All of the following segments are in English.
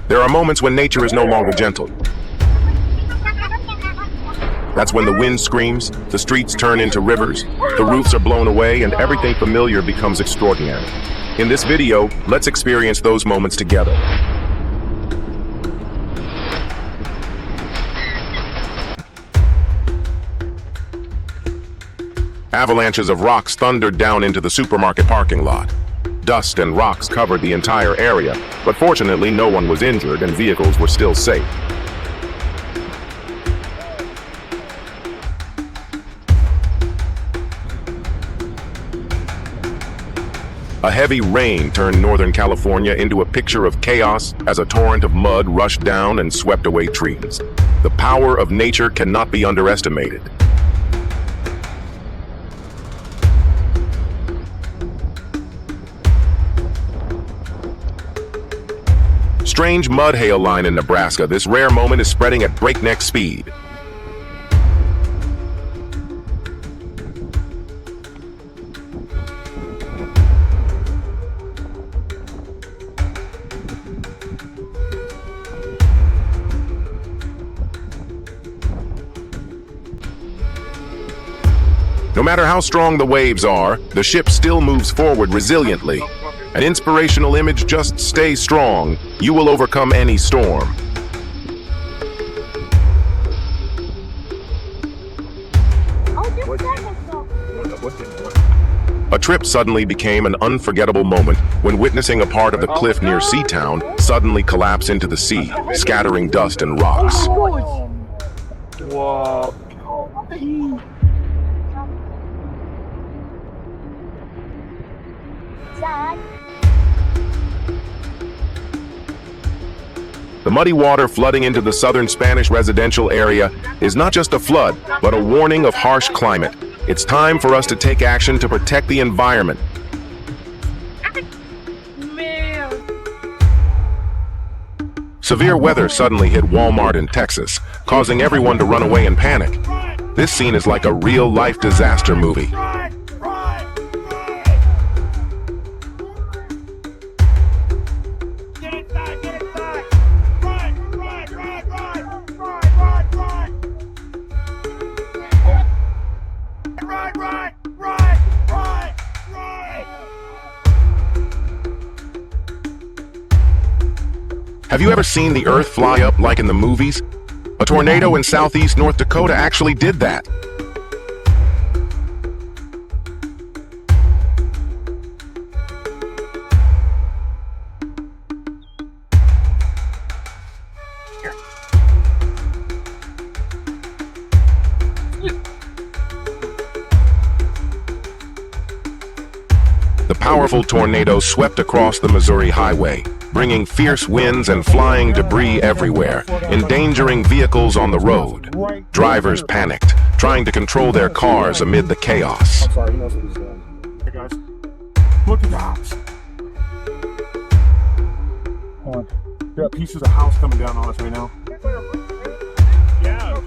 There are moments when nature is no longer gentle. That's when the wind screams, the streets turn into rivers, the roofs are blown away, and everything familiar becomes extraordinary. In this video, let's experience those moments together. Avalanches of rocks thundered down into the supermarket parking lot. Dust and rocks covered the entire area, but fortunately no one was injured and vehicles were still safe. A heavy rain turned Northern California into a picture of chaos as a torrent of mud rushed down and swept away trees. The power of nature cannot be underestimated. Strange mud hail line in Nebraska. This rare moment is spreading at breakneck speed. No matter how strong the waves are, the ship still moves forward resiliently. An inspirational image: just stay strong. You will overcome any storm. A trip suddenly became an unforgettable moment when witnessing a part of the cliff near Seatown suddenly collapse into the sea, scattering dust and rocks. Wow. The muddy water flooding into the southern Spanish residential area is not just a flood, but a warning of harsh climate. It's time for us to take action to protect the environment. Severe weather suddenly hit Walmart in Texas, causing everyone to run away in panic. This scene is like a real-life disaster movie. Have you ever seen the earth fly up like in the movies? A tornado in southeast North Dakota actually did that. The powerful tornado swept across the Missouri highway, bringing fierce winds and flying debris everywhere, endangering vehicles on the road. Drivers panicked, trying to control their cars amid the chaos. I'm sorry, he knows what he's doing. Hey guys, look at the house. Hold on. We got pieces of house coming down on us right now. Yeah.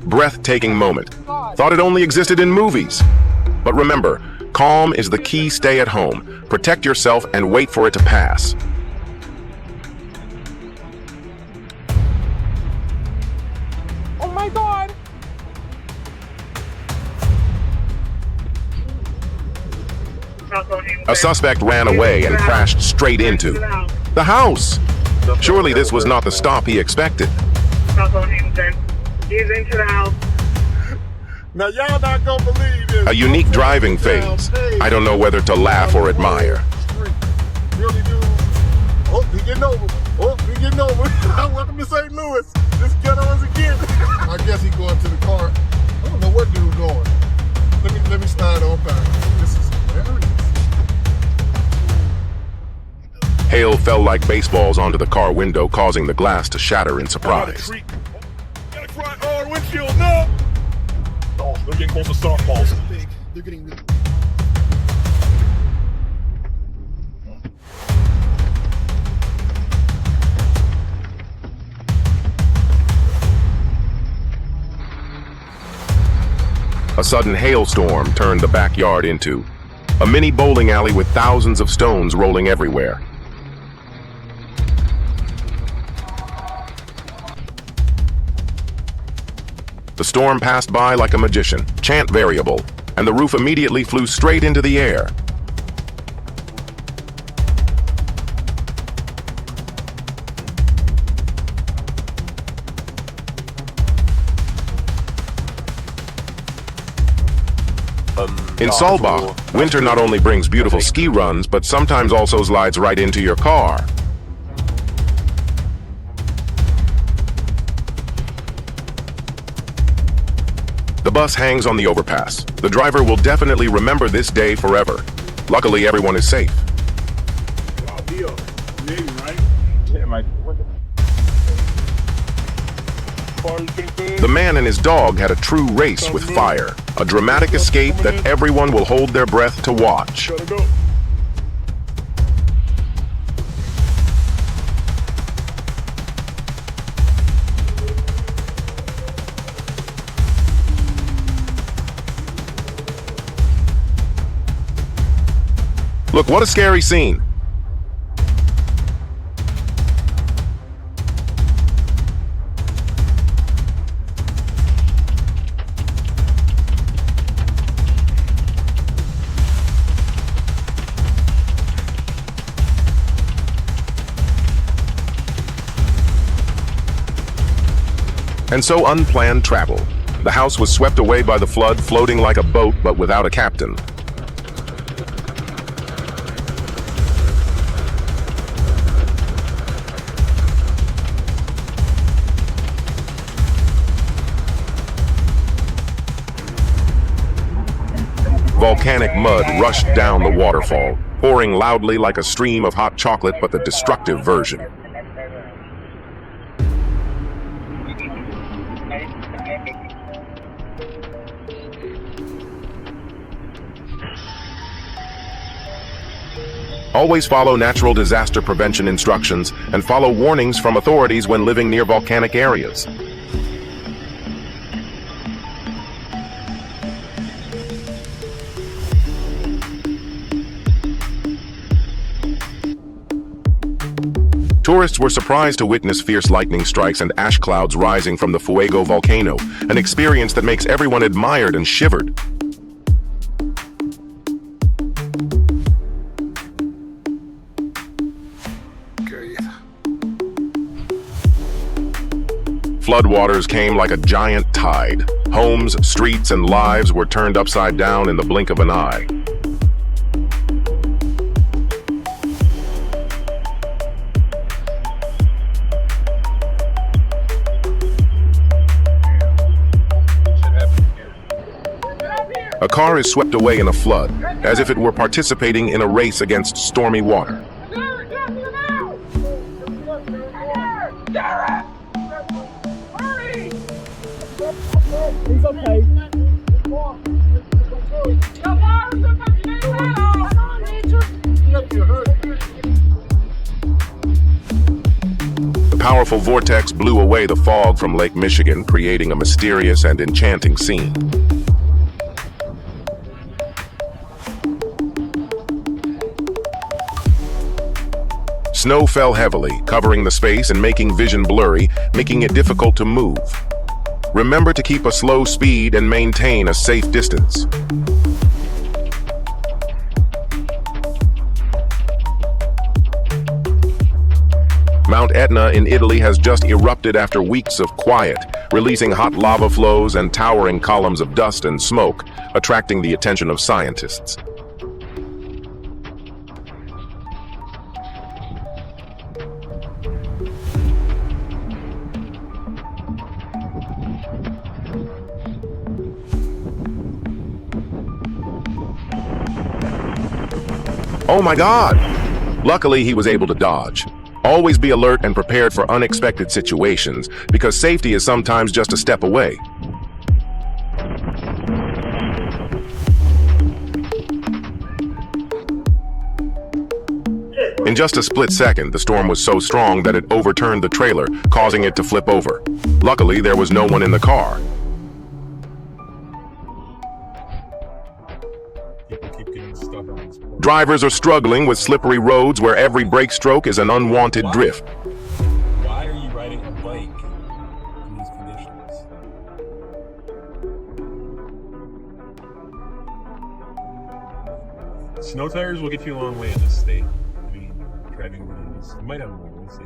Breathtaking moment. Thought it only existed in movies. But remember, calm is the key. Stay at home. Protect yourself and wait for it to pass. Oh my God! A suspect ran away and crashed straight into the house. Surely this was not the stop he expected. He's into the house. Now y'all not gonna believe this. A unique driving phase. I don't know whether to laugh or admire. Really do. Oh, he getting over. Oh, he getting over. Welcome to St. Louis. This ghetto is again. I guess he going to the car. I don't know where dude going. Let me slide on back. This is hilarious. Hail fell like baseballs onto the car window, causing the glass to shatter in surprise. Got a front windshield, no! Oh, they're getting close to softballs. They're getting really... A sudden hailstorm turned the backyard into a mini bowling alley with thousands of stones rolling everywhere. The storm passed by like a magician, chant variable, and the roof immediately flew straight into the air. In Saalbach, winter not only brings beautiful ski runs, but sometimes also slides right into your car. The bus hangs on the overpass. The driver will definitely remember this day forever. Luckily, everyone is safe. The man and his dog had a true race with fire, a dramatic escape that everyone will hold their breath to watch. Look, what a scary scene. And so unplanned travel. The house was swept away by the flood, floating like a boat, but without a captain. Volcanic mud rushed down the waterfall, pouring loudly like a stream of hot chocolate, but the destructive version. Always follow natural disaster prevention instructions and follow warnings from authorities when living near volcanic areas. Tourists were surprised to witness fierce lightning strikes and ash clouds rising from the Fuego volcano, an experience that makes everyone admired and shivered. Floodwaters came like a giant tide. Homes, streets, and lives were turned upside down in the blink of an eye. A car is swept away in a flood, as if it were participating in a race against stormy water. He's okay. The powerful vortex blew away the fog from Lake Michigan, creating a mysterious and enchanting scene. Snow fell heavily, covering the space and making vision blurry, making it difficult to move. Remember to keep a slow speed and maintain a safe distance. Mount Etna in Italy has just erupted after weeks of quiet, releasing hot lava flows and towering columns of dust and smoke, attracting the attention of scientists. Oh my God! Luckily, he was able to dodge. Always be alert and prepared for unexpected situations, because safety is sometimes just a step away. In just a split second, the storm was so strong that it overturned the trailer, causing it to flip over. Luckily, there was no one in the car. Drivers are struggling with slippery roads where every brake stroke is an unwanted drift. Why are you riding a bike in these conditions? Snow tires will get you a long way in this state. I mean, driving rules. You might have more, we'll see.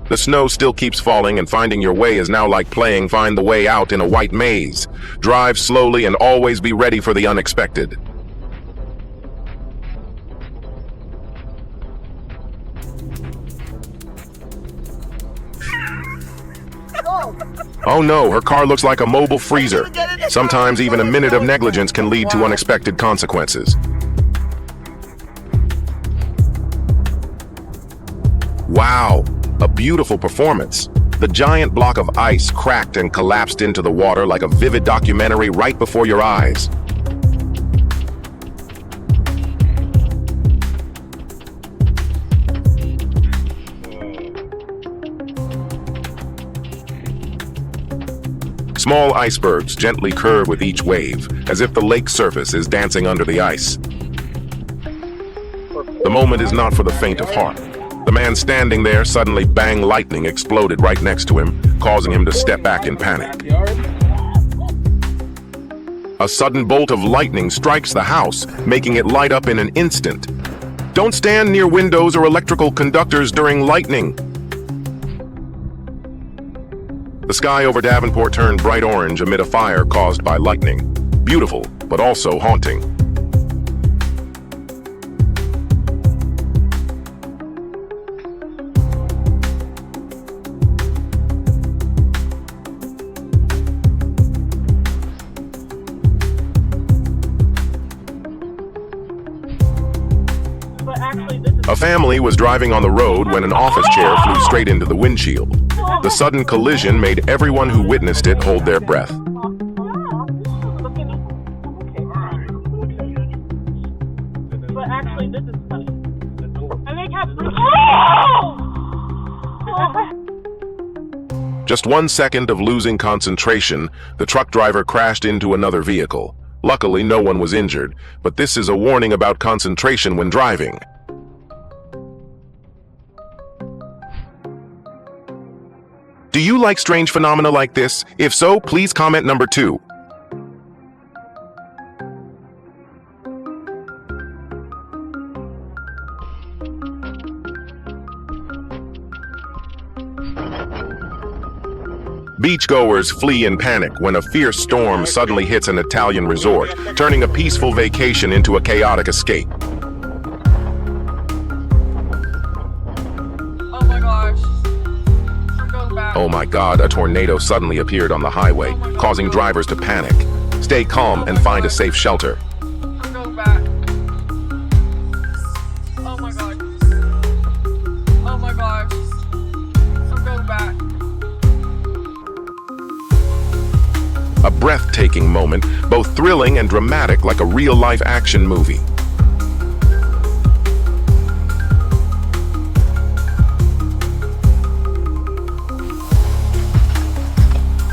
The snow still keeps falling, and finding your way is now like playing Find the Way Out in a white maze. Drive slowly and always be ready for the unexpected. Oh no, her car looks like a mobile freezer. Sometimes even a minute of negligence can lead to unexpected consequences. Wow, a beautiful performance. The giant block of ice cracked and collapsed into the water like a vivid documentary right before your eyes. Small icebergs gently curve with each wave, as if the lake surface is dancing under the ice. The moment is not for the faint of heart. The man standing there suddenly bang lightning exploded right next to him, causing him to step back in panic. A sudden bolt of lightning strikes the house, making it light up in an instant. Don't stand near windows or electrical conductors during lightning. The sky over Davenport turned bright orange amid a fire caused by lightning. Beautiful, but also haunting. A family was driving on the road when an office chair flew straight into the windshield. The sudden collision made everyone who witnessed it hold their breath. But actually, this is funny. And they kept. Just 1 second of losing concentration, the truck driver crashed into another vehicle. Luckily, no one was injured, but this is a warning about concentration when driving. Do you like strange phenomena like this? If so, please comment number 2. Beachgoers flee in panic when a fierce storm suddenly hits an Italian resort, turning a peaceful vacation into a chaotic escape. Oh my gosh. I'm going back. Oh my God, a tornado suddenly appeared on the highway, causing drivers to panic. Stay calm and find a safe shelter. I'm going back. Oh my god. Oh my gosh. I'm going back. A breathtaking moment, both thrilling and dramatic like a real-life action movie.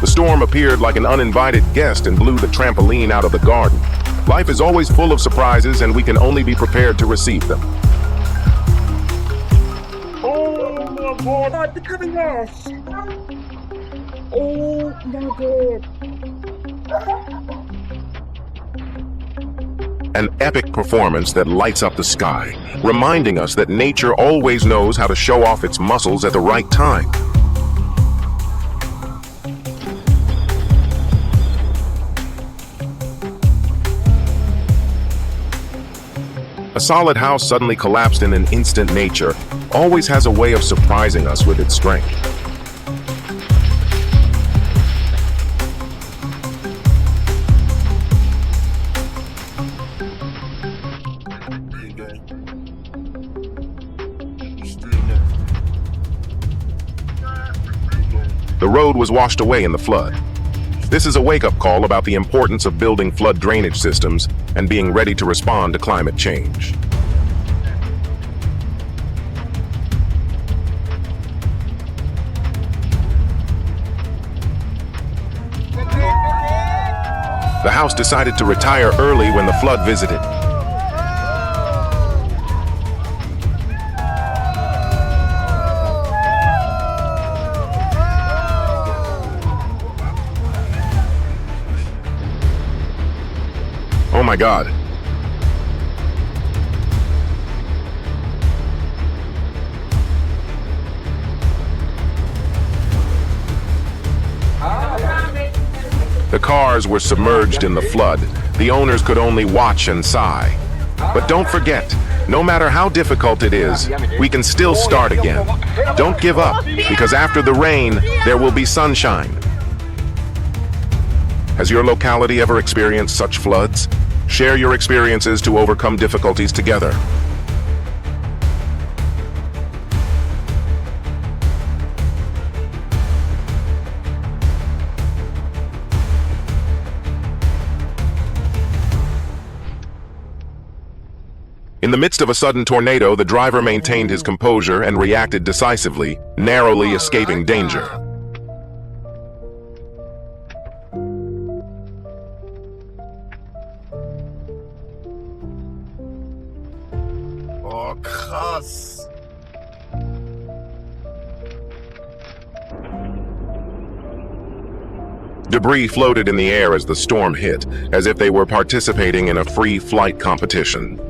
The storm appeared like an uninvited guest and blew the trampoline out of the garden. Life is always full of surprises, and we can only be prepared to receive them. Oh my god, the coming off! Oh my god! An epic performance that lights up the sky, reminding us that nature always knows how to show off its muscles at the right time. A solid house suddenly collapsed in an instant. Nature always has a way of surprising us with its strength. The road was washed away in the flood. This is a wake-up call about the importance of building flood drainage systems and being ready to respond to climate change. The house decided to retire early when the flood visited. Oh my God. The cars were submerged in the flood. The owners could only watch and sigh. But don't forget, no matter how difficult it is, we can still start again. Don't give up, because after the rain, there will be sunshine. Has your locality ever experienced such floods? Share your experiences to overcome difficulties together. In the midst of a sudden tornado, the driver maintained his composure and reacted decisively, narrowly escaping danger. Oh, krass. Debris floated in the air as the storm hit, as if they were participating in a free flight competition.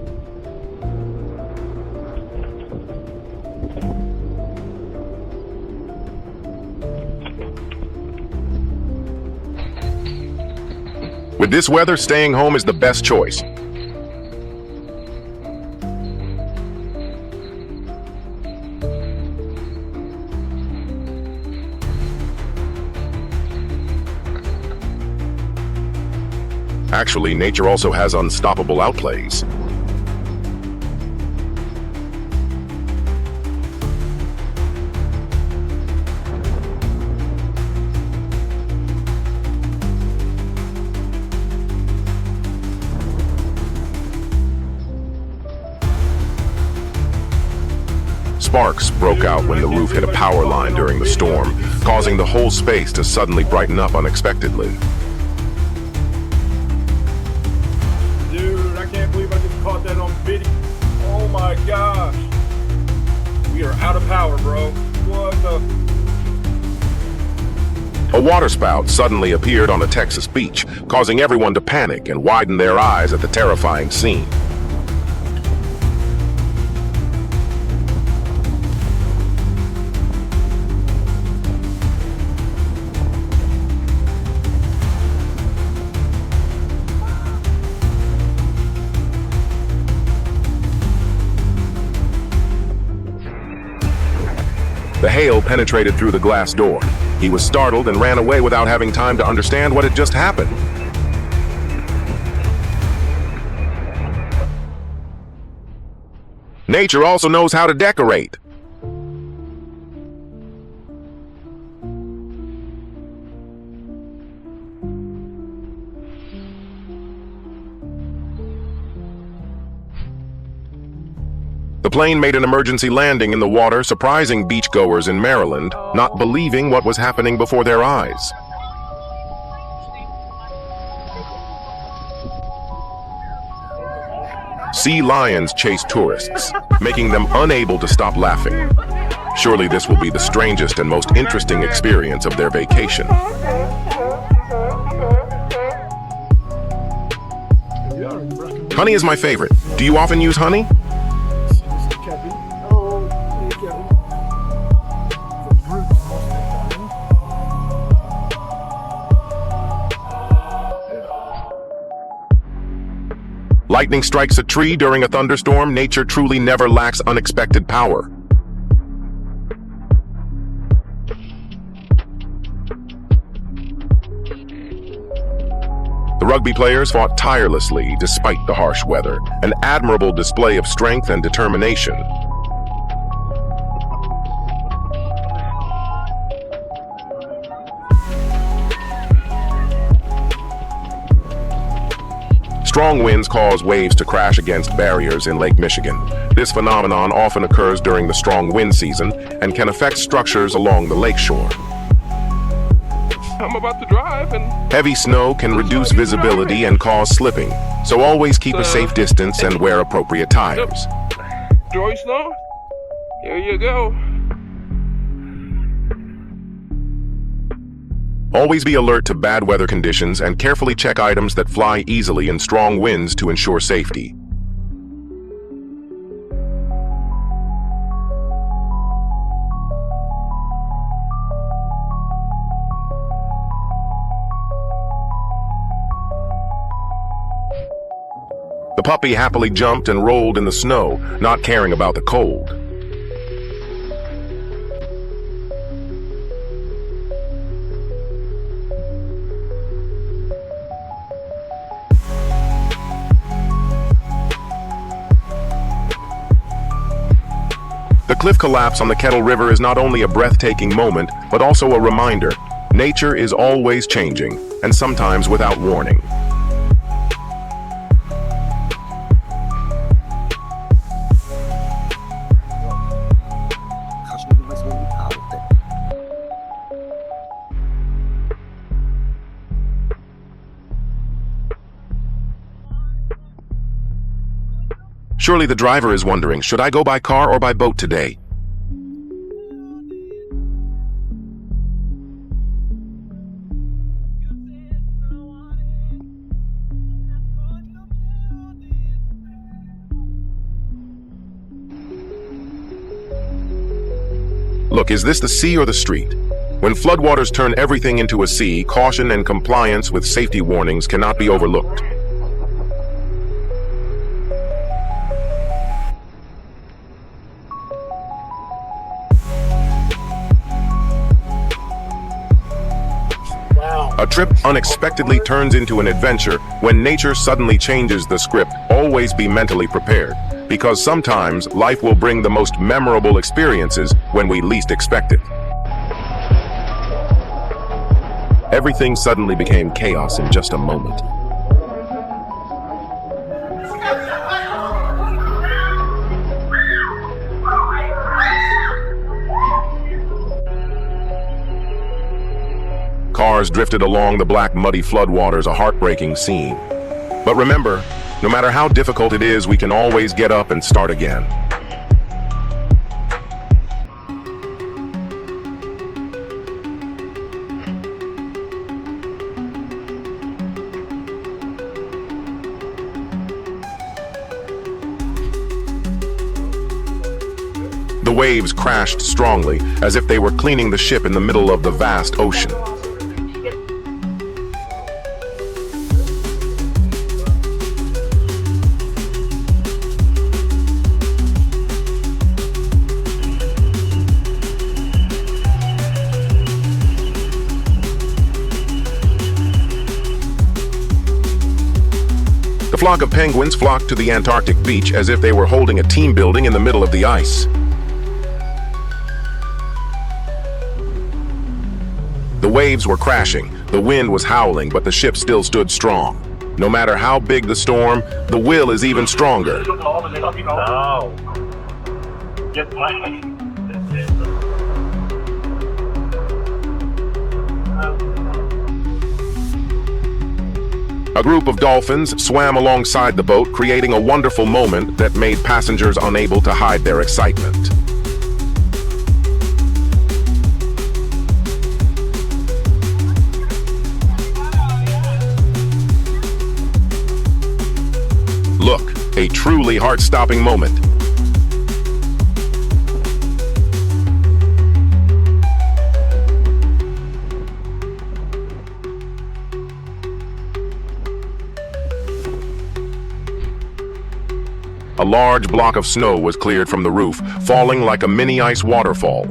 With this weather, staying home is the best choice. Actually, nature also has unstoppable outplays. Sparks broke out when the roof hit a power line during the storm, causing the whole space to suddenly brighten up unexpectedly. Dude, I can't believe I just caught that on video. Oh my gosh. We are out of power, bro. What the? A waterspout suddenly appeared on a Texas beach, causing everyone to panic and widen their eyes at the terrifying scene. The hail penetrated through the glass door. He was startled and ran away without having time to understand what had just happened. Nature also knows how to decorate. The plane made an emergency landing in the water, surprising beachgoers in Maryland, not believing what was happening before their eyes. Sea lions chase tourists, making them unable to stop laughing. Surely this will be the strangest and most interesting experience of their vacation. Honey is my favorite. Do you often use honey? Lightning strikes a tree during a thunderstorm. Nature truly never lacks unexpected power. The rugby players fought tirelessly despite the harsh weather, an admirable display of strength and determination. Strong winds cause waves to crash against barriers in Lake Michigan. This phenomenon often occurs during the strong wind season and can affect structures along the lakeshore. I'm about to drive and... Heavy snow can reduce visibility and cause slipping, so always keep a safe distance and wear appropriate tires. Joy Snow, here you go. Always be alert to bad weather conditions and carefully check items that fly easily in strong winds to ensure safety. The puppy happily jumped and rolled in the snow, not caring about the cold. The cliff collapse on the Kettle River is not only a breathtaking moment, but also a reminder. Nature is always changing, and sometimes without warning. Surely the driver is wondering, should I go by car or by boat today? Look, is this the sea or the street? When floodwaters turn everything into a sea, caution and compliance with safety warnings cannot be overlooked. A trip unexpectedly turns into an adventure when nature suddenly changes the script. Always be mentally prepared, because sometimes life will bring the most memorable experiences when we least expect it. Everything suddenly became chaos in just a moment. Cars drifted along the black, muddy floodwaters, a heartbreaking scene. But remember, no matter how difficult it is, we can always get up and start again. The waves crashed strongly, as if they were cleaning the ship in the middle of the vast ocean. The flock of penguins flocked to the Antarctic beach as if they were holding a team building in the middle of the ice. The waves were crashing, the wind was howling, but the ship still stood strong. No matter how big the storm, the will is even stronger. A group of dolphins swam alongside the boat, creating a wonderful moment that made passengers unable to hide their excitement. Look, a truly heart-stopping moment. A large block of snow was cleared from the roof, falling like a mini ice waterfall.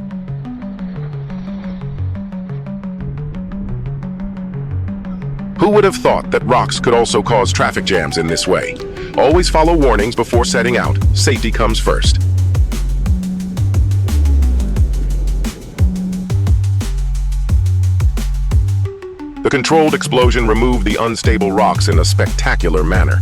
Who would have thought that rocks could also cause traffic jams in this way? Always follow warnings before setting out. Safety comes first. The controlled explosion removed the unstable rocks in a spectacular manner.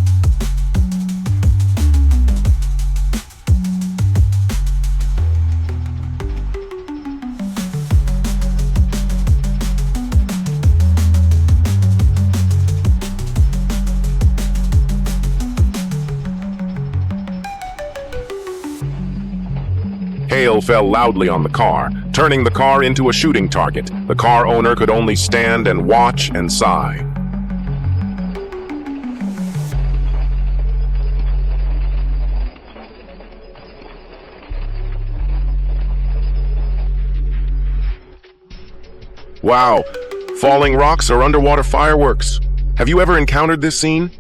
Hail fell loudly on the car, turning the car into a shooting target. The car owner could only stand and watch and sigh. Wow, falling rocks or underwater fireworks. Have you ever encountered this scene?